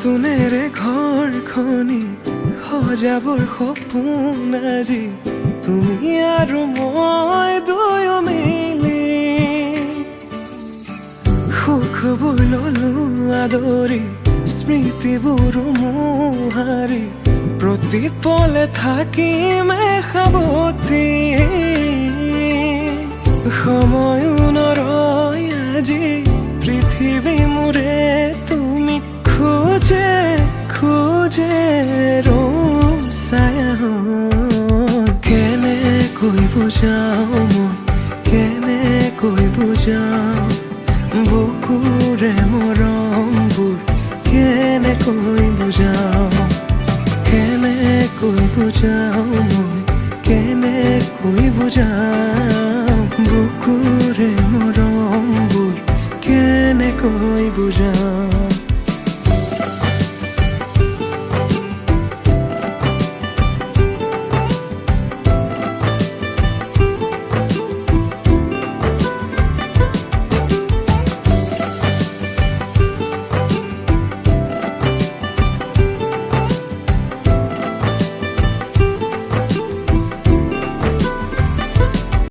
নতুনেৰে ঘৰখনি সজাবৰ সপোন আজি তুমি আৰু মই দুয়ো মিলি সুখবোৰ ললো আদৰি স্মৃতিবোৰ মোহাৰি প্ৰতি পলে থাকিমে সাৱতি সময়ো নৰয় আজি পৃথিৱী মোৰে তুমি খোজে খোজে ৰচায়া কেনেকৈ বুজাও মই কেনেকৈ বুজাও বুকুৰে মৰমবোৰ কেনেকৈ বুজাও কেনেকৈ বুজাও মই কেনেকৈ বুজাও বুকুৰে মৰমবোৰ কেনেকৈ বুজাও